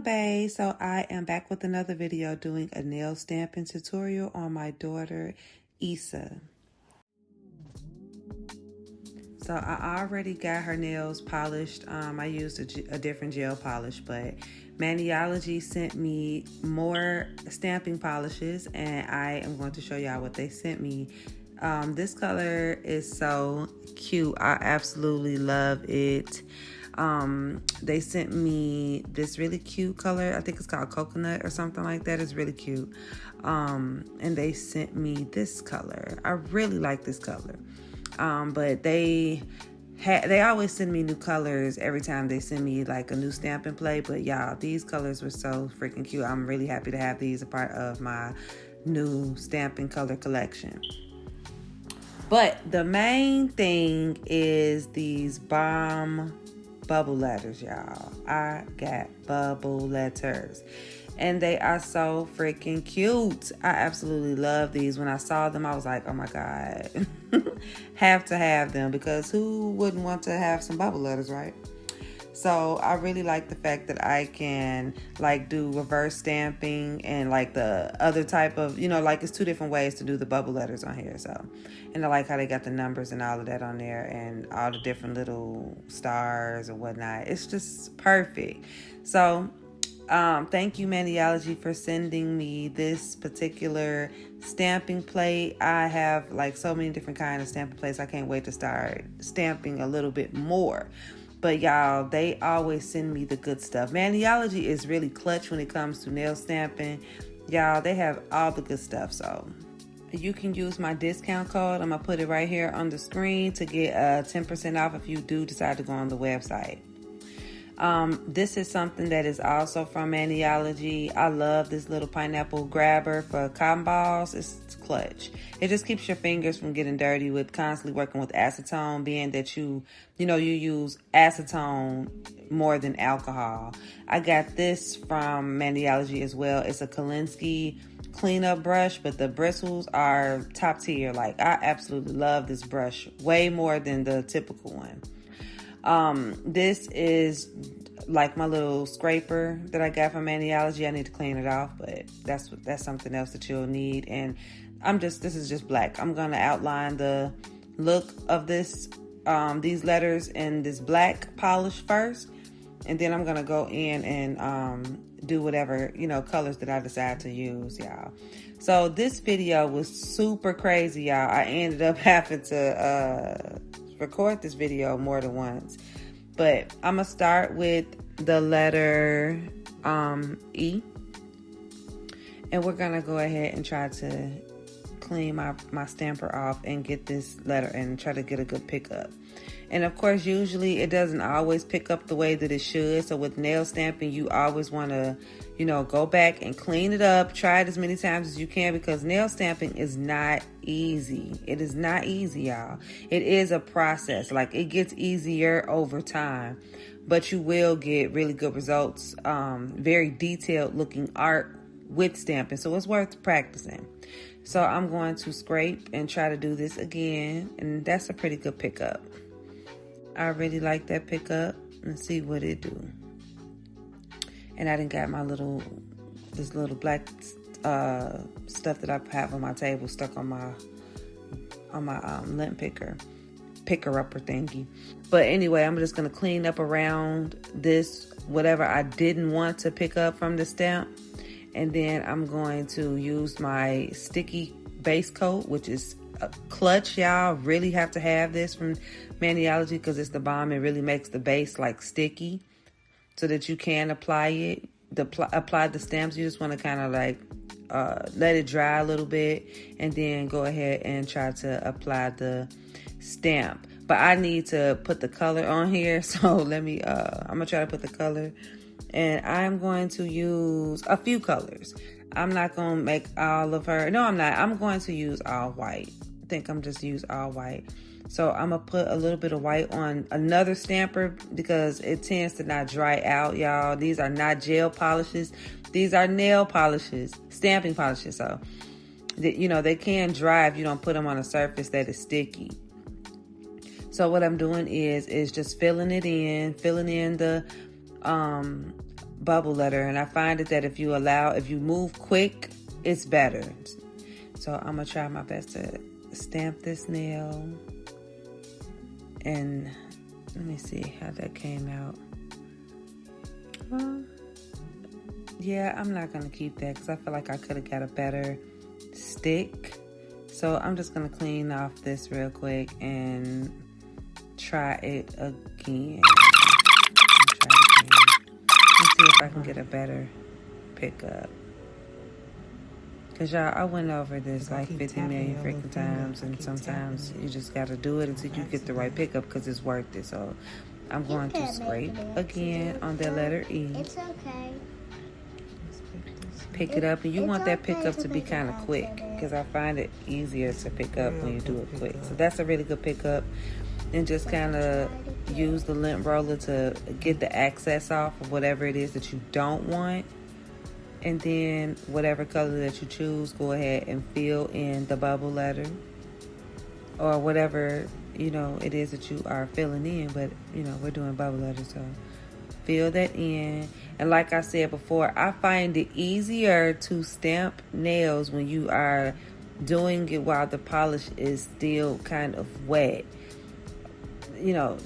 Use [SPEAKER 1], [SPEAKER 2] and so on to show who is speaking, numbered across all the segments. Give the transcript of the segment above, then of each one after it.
[SPEAKER 1] bae. So I am back with another video doing a nail stamping tutorial on my daughter Issa. So I already got her nails polished. I used a different gel polish, but Maniology sent me more stamping polishes, and I am going to show y'all what they sent me. This color is so cute. I absolutely love it. They sent me this really cute color. I think it's called coconut or something like that. It's really cute. And they sent me this color. I really like this color. But they always send me new colors every time they send me like a new stamping plate. But y'all, these colors were so freaking cute. I'm really happy to have these a part of my new stamping color collection. But the main thing is these bomb bubble letters, y'all. I got bubble letters. And they are so freaking cute. I absolutely love these. When I saw them, I was like, oh my God. Have to have them, because who wouldn't want to have some bubble letters, right? So I really like the fact that I can like do reverse stamping and like the other type of, like it's two different ways to do the bubble letters on here. So, and I like how they got the numbers and all of that on there and all the different little stars and whatnot. It's just perfect. So thank you, Maniology, for sending me this particular stamping plate. I have like so many different kinds of stamping plates. I can't wait to start stamping a little bit more. But y'all, they always send me the good stuff. Maniology is really clutch when it comes to nail stamping. Y'all, they have all the good stuff. So you can use my discount code. I'm going to put it right here on the screen to get 10% off if you do decide to go on the website. This is something that is also from Maniology. I love this little pineapple grabber for cotton balls. It's clutch. It just keeps your fingers from getting dirty with constantly working with acetone, being that you use acetone more than alcohol. I got this from Maniology as well. It's a Kolinsky cleanup brush, but the bristles are top tier. Like, I absolutely love this brush way more than the typical one. This is like my little scraper that I got from Maniology. I need to clean it off, but that's something else that you'll need. And this is just black. I'm going to outline the look of this, these letters in this black polish first. And then I'm going to go in and, do whatever, colors that I decide to use, y'all. So this video was super crazy, y'all. I ended up having to, record this video more than once, but I'm gonna start with the letter E, and we're gonna go ahead and try to clean my stamper off and get this letter and try to get a good pickup. And of course, usually it doesn't always pick up the way that it should. So with nail stamping, you always want to, go back and clean it up. Try it as many times as you can, because nail stamping is not easy. It is not easy, y'all. It is a process. Like, it gets easier over time, but you will get really good results. Very detailed looking art with stamping. So it's worth practicing. So I'm going to scrape and try to do this again. And that's a pretty good pickup. I really like that pickup. Let's see what it do. And I done got my this little black stuff that I have on my table stuck on my lint picker-upper thingy. But anyway, I'm just gonna clean up around this, whatever I didn't want to pick up from the stamp. And then I'm going to use my sticky base coat, which is a clutch, y'all. Really have to have this from Maniology because it's the bomb. It really makes the base like sticky so that you can apply it. Apply the stamps. You just want to kind of like let it dry a little bit and then go ahead and try to apply the stamp. But I need to put the color on here, so let me I'm gonna try to put the color, and I'm going to use a few colors. I'm not gonna make all of her. No, I'm not. I'm going to use all white. I think I'm just use all white. So I'm gonna put a little bit of white on another stamper because it tends to not dry out, y'all. These are not gel polishes. These are nail polishes, stamping polishes. So, they can dry if you don't put them on a surface that is sticky. So what I'm doing is just filling in the bubble letter, and I find it that if you move quick, it's better. So I'm gonna try my best to stamp this nail, and let me see how that came out. Yeah, I'm not gonna keep that because I feel like I could have got a better stick. So I'm just gonna clean off this real quick and try it again. Let's see if I can get a better pickup. Cause y'all, I went over this like 50 million freaking times, and sometimes you just gotta do it until you get the right pickup because it's worth it. So I'm going to scrape again on that letter E.
[SPEAKER 2] It's okay.
[SPEAKER 1] Pick it up, and you want that pickup to be kind of quick because I find it easier to pick up when you do it quick. So that's a really good pickup, and just kind of use the lint roller to get the excess off of whatever it is that you don't want. And then whatever color that you choose, go ahead and fill in the bubble letter or whatever, it is that you are filling in. But, we're doing bubble letters, so fill that in. And like I said before, I find it easier to stamp nails when you are doing it while the polish is still kind of wet.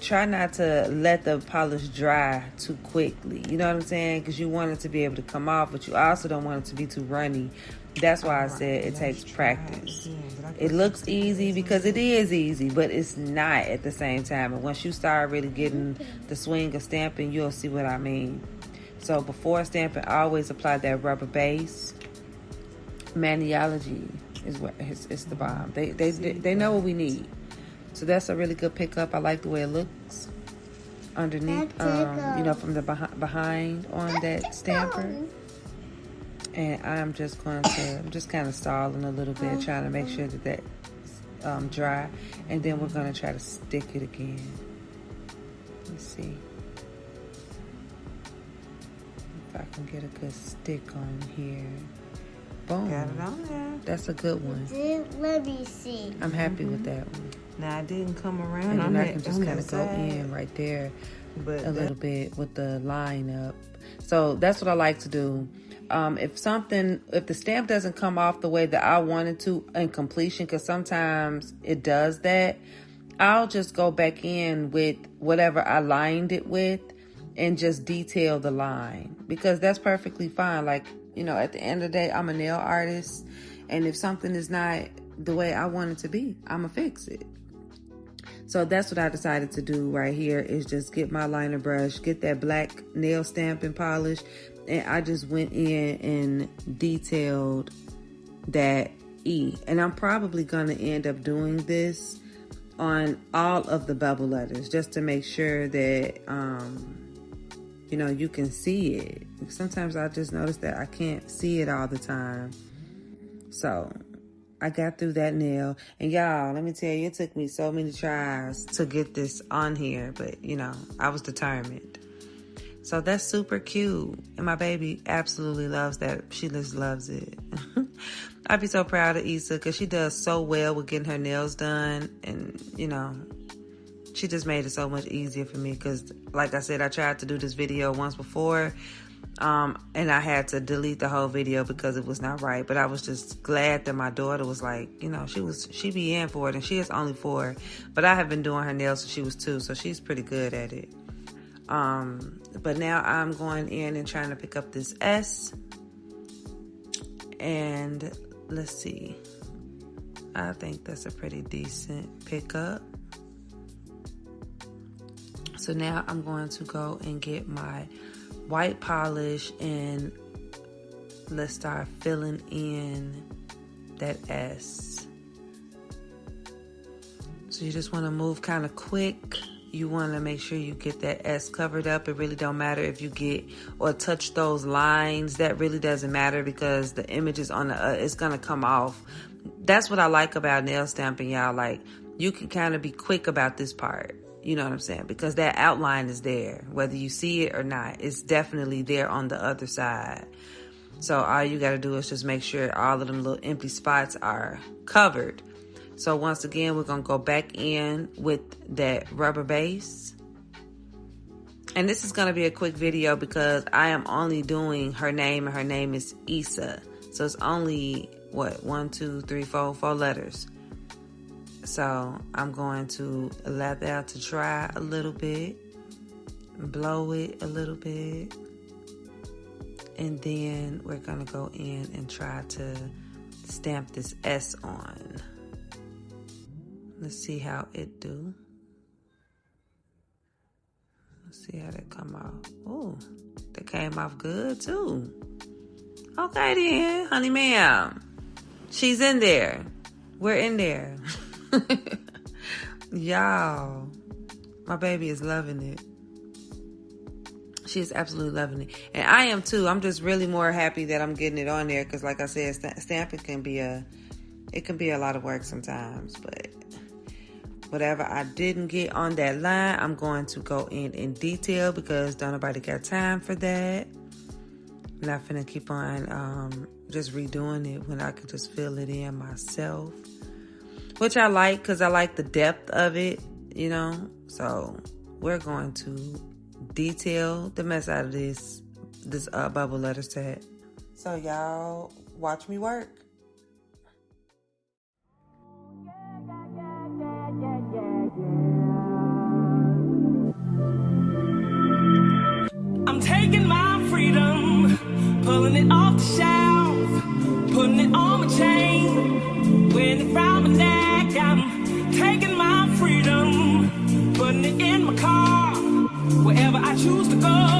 [SPEAKER 1] Try not to let the polish dry too quickly. You know what I'm saying? Because you want it to be able to come off, but you also don't want it to be too runny. That's why I said it takes practice. It looks easy because it is easy, but it's not at the same time. And once you start really getting the swing of stamping, you'll see what I mean. So before stamping, always apply that rubber base. Maniology is the bomb. They know what we need. So that's a really good pickup. I like the way it looks underneath, from the behind on that stamper. And I'm just kind of stalling a little bit, trying to make sure that that's dry. And then we're going to try to stick it again. Let's see if I can get a good stick on here. Boom.
[SPEAKER 3] Got it on there.
[SPEAKER 1] That's a good one.
[SPEAKER 2] Let me see.
[SPEAKER 1] I'm happy with that one.
[SPEAKER 3] Now, I didn't come around.
[SPEAKER 1] And
[SPEAKER 3] on
[SPEAKER 1] then I
[SPEAKER 3] that,
[SPEAKER 1] can just kind of go in right there a little bit with the line up. So that's what I like to do. If the stamp doesn't come off the way that I want it to in completion, because sometimes it does that, I'll just go back in with whatever I lined it with and just detail the line, because that's perfectly fine. Like, at the end of the day, I'm a nail artist, and if something is not the way I want it to be, I'm gonna fix it. So that's what I decided to do right here, is just get my liner brush, get that black nail stamping polish, and I just went in and detailed that E. And I'm probably going to end up doing this on all of the bubble letters just to make sure that, you can see it. Sometimes I just notice that I can't see it all the time. So I got through that nail. And y'all, let me tell you, it took me so many tries to get this on here. But, I was determined. So that's super cute. And my baby absolutely loves that. She just loves it. I'd be so proud of Issa because she does so well with getting her nails done. And, she just made it so much easier for me because, like I said, I tried to do this video once before. And I had to delete the whole video because it was not right. But I was just glad that my daughter was like, she be in for it. And she is only 4. But I have been doing her nails since she was 2. So she's pretty good at it. But now I'm going in and trying to pick up this S. And let's see. I think that's a pretty decent pickup. So now I'm going to go and get my white polish and let's start filling in that S. So you just want to move kind of quick. You want to make sure you get that S covered up. It really don't matter if you get or touch those lines. That really doesn't matter because the image is on the, it's going to come off. That's what I like about nail stamping, y'all. Like, you can kind of be quick about this part. You know what I'm saying? Because that outline is there. Whether you see it or not, it's definitely there on the other side. So all you got to do is just make sure all of them little empty spots are covered. So once again, we're going to go back in with that rubber base. And this is going to be a quick video because I am only doing her name, and her name is Issa. So it's only, what, 1, 2, 3, 4 letters. So I'm going to allow that to dry a little bit, blow it a little bit, and then we're going to go in and try to stamp this S on. Let's see how it do. Let's see how that come out. Oh, that came off good too. Okay then, honey ma'am. She's in there. We're in there. Y'all, my baby is loving it. She is absolutely loving it. And I am too. I'm just really more happy that I'm getting it on there because like I said, stamping can be a lot of work sometimes, but whatever I didn't get on that line, I'm going to go in detail because don't nobody got time for that. I'm not finna keep on just redoing it when I can just fill it in myself. Which I like because I like the depth of it, you know. So we're going to detail the mess out of this bubble letter set. So y'all watch me work.
[SPEAKER 4] I'm taking my freedom, pulling it off the shelf, putting it on my chain, wearing it round my neck. I'm taking my freedom, putting it in my car, wherever I choose to go.